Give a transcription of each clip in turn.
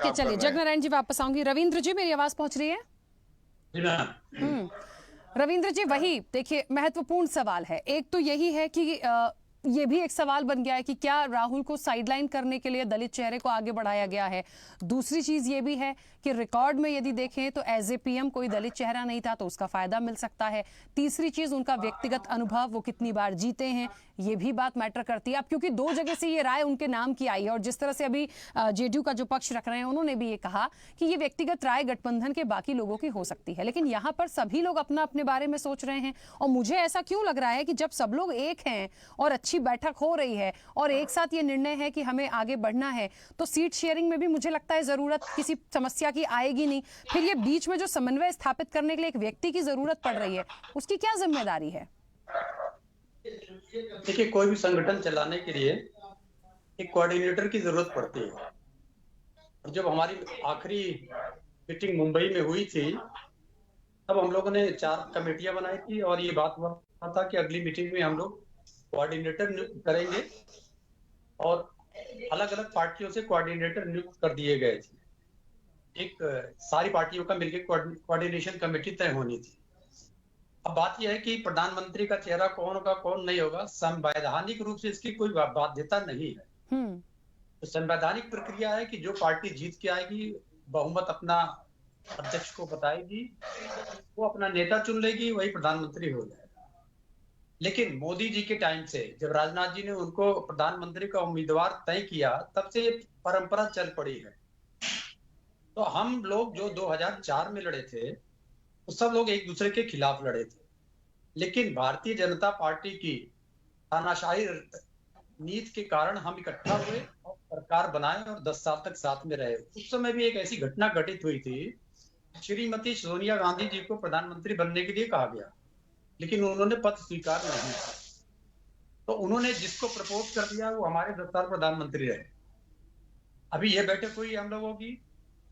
है, चलिए जगनारायण जी वापस आऊंगी। रविंद्र जी मेरी आवाज पहुंच रही है? रविंद्र जी, वही देखिए महत्वपूर्ण सवाल है। एक तो यही है कि ये भी एक सवाल बन गया है कि क्या राहुल को साइडलाइन करने के लिए दलित चेहरे को आगे बढ़ाया गया है। दूसरी चीज ये भी है कि रिकॉर्ड में यदि देखें तो एज ए पीएम कोई दलित चेहरा नहीं था तो उसका फायदा मिल सकता है। तीसरी चीज उनका व्यक्तिगत अनुभव, वो कितनी बार जीते हैं, ये भी बात मैटर करती है। अब क्योंकि दो जगह से ये राय उनके नाम की आई है और जिस तरह से अभी जेडीयू का जो पक्ष रख रहे हैं उन्होंने भी ये कहा कि ये व्यक्तिगत राय गठबंधन के बाकी लोगों की हो सकती है, लेकिन यहाँ पर सभी लोग अपना अपने बारे में सोच रहे हैं। और मुझे ऐसा क्यों लग रहा है कि जब सब लोग एक हैं और अच्छी बैठक हो रही है और एक साथ ये निर्णय है कि हमें आगे बढ़ना है, तो सीट शेयरिंग में भी मुझे लगता है जरूरत किसी समस्या की आएगी नहीं। फिर ये बीच में जो समन्वय स्थापित करने के लिए एक व्यक्ति की जरूरत पड़ रही है, उसकी क्या जिम्मेदारी है? देखिए, कोई भी संगठन चलाने के लिए एक कोऑर्डिनेटर की जरूरत पड़ती है। और जब हमारी आखिरी मीटिंग मुंबई में हुई थी तब हम लोगों ने 4 कमेटियां बनाई थी और ये बात हुआ था कि अगली मीटिंग में हम लोग कोऑर्डिनेटर नियुक्त करेंगे और अलग अलग पार्टियों से कोऑर्डिनेटर नियुक्त कर दिए गए थे। एक सारी पार्टियों का मिलकर कोऑर्डिनेशन कमेटी तय होनी थी। अब बात यह है कि प्रधानमंत्री का चेहरा कौन होगा कौन नहीं होगा, संवैधानिक रूप से इसकी कोई बाध्यता नहीं है। तो संवैधानिक प्रक्रिया है कि जो पार्टी जीत के आएगी बहुमत अपना अध्यक्ष को बताएगी, वो अपना नेता चुन लेगी, वही प्रधानमंत्री हो जाएगा। लेकिन मोदी जी के टाइम से जब राजनाथ जी ने उनको प्रधानमंत्री का उम्मीदवार तय किया तब से ये परंपरा चल पड़ी है। तो हम लोग जो 2004 में लड़े थे तो सब लोग एक दूसरे के खिलाफ लड़े थे, लेकिन भारतीय जनता पार्टी की तानाशाही नीति के कारण हम इकट्ठा हुए और सरकार बनाए और 10 साल तक साथ में रहे। उस समय भी एक ऐसी घटना घटित हुई थी, श्रीमती सोनिया गांधी जी को प्रधानमंत्री बनने के लिए कहा गया लेकिन उन्होंने पद स्वीकार नहीं किया। तो उन्होंने जिसको प्रपोज कर दिया वो हमारे 10 साल प्रधानमंत्री रहे। अभी ये बैठक हुई हम लोगों की,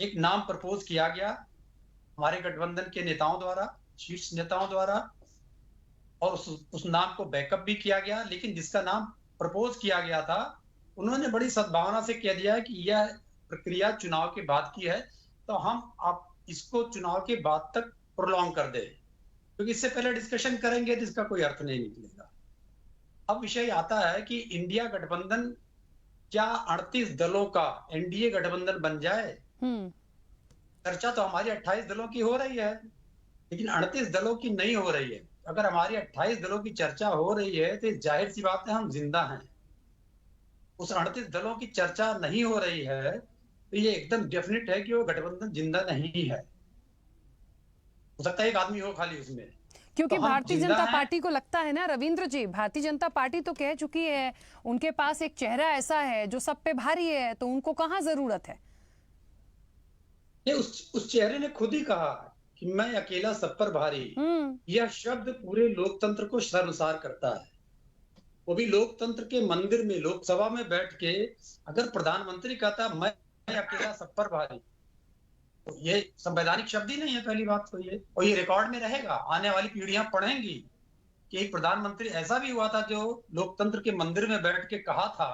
एक नाम प्रपोज किया गया हमारे गठबंधन के नेताओं द्वारा, शीर्ष नेताओं द्वारा, और उस नाम को बैकअप भी किया गया। लेकिन जिसका नाम प्रपोज किया गया था उन्होंने बड़ी सद्भावना से कह दिया कि यह प्रक्रिया चुनाव के बाद की है, तो हम आप इसको चुनाव के बाद तक प्रोलॉन्ग कर दे, क्योंकि इससे पहले डिस्कशन करेंगे तो इसका कोई अर्थ नहीं निकलेगा। अब विषय आता है कि इंडिया गठबंधन क्या 38 दलों का एनडीए गठबंधन बन जाए। चर्चा तो हमारी 28 दलों की हो रही है लेकिन 38 दलों की नहीं हो रही है। अगर हमारी 28 दलों की चर्चा हो रही है तो जाहिर सी बात है हम जिंदा हैं। उस 38 दलों की चर्चा नहीं हो रही है तो ये एकदम डेफिनेट है कि वो गठबंधन जिंदा नहीं है। हो सकता है एक आदमी हो खाली उसमें, क्योंकि तो भारतीय जनता पार्टी को लगता है ना रविंद्र जी, भारतीय जनता पार्टी तो कह चुकी है उनके पास एक चेहरा ऐसा है जो सब पे भारी है, तो उनको कहाँ जरूरत है। उस चेहरे ने खुद ही कहा कि मैं अकेला सब पर भारी। यह शब्द पूरे लोकतंत्र को शर्मसार करता है। वो भी लोकतंत्र के मंदिर में लोकसभा में बैठ के अगर प्रधानमंत्री कहता मैं अकेला सब पर भारी, तो ये संवैधानिक शब्द ही नहीं है पहली बात तो ये। और ये रिकॉर्ड में रहेगा, आने वाली पीढ़ियां पढ़ेंगी कि एक प्रधानमंत्री ऐसा भी हुआ था जो लोकतंत्र के मंदिर में बैठ के कहा था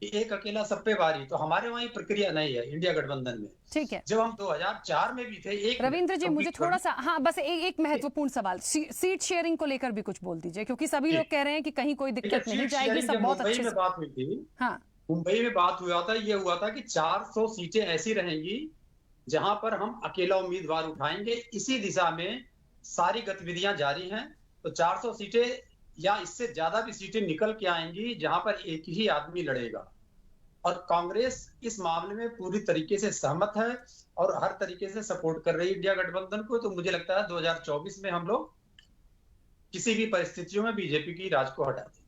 कि एक अकेला सब पे भारी। तो हमारे वहां प्रक्रिया नहीं है इंडिया गठबंधन में। ठीक है, जब हम 2004 में भी थे। एक रविंद्र जी मुझे थोड़ा सा, हाँ बस एक महत्वपूर्ण सवाल, सीट शेयरिंग को लेकर भी कुछ बोल दीजिए, क्योंकि सभी लोग कह रहे हैं कि कहीं कोई दिक्कत नहीं जाएगी, सब बहुत अच्छे से। बात हुई थी, हाँ मुंबई में बात हुआ था, ये हुआ था कि 400 सीटें ऐसी रहेंगी जहां पर हम अकेला उम्मीदवार उठाएंगे। इसी दिशा में सारी गतिविधियां जारी हैं। तो 400 सीटें या इससे ज्यादा भी सीटें निकल के आएंगी जहां पर एक ही आदमी लड़ेगा। और कांग्रेस इस मामले में पूरी तरीके से सहमत है और हर तरीके से सपोर्ट कर रही है इंडिया गठबंधन को। तो मुझे लगता है 2024 में हम लोग किसी भी परिस्थितियों में बीजेपी की राज को हटा देंगे।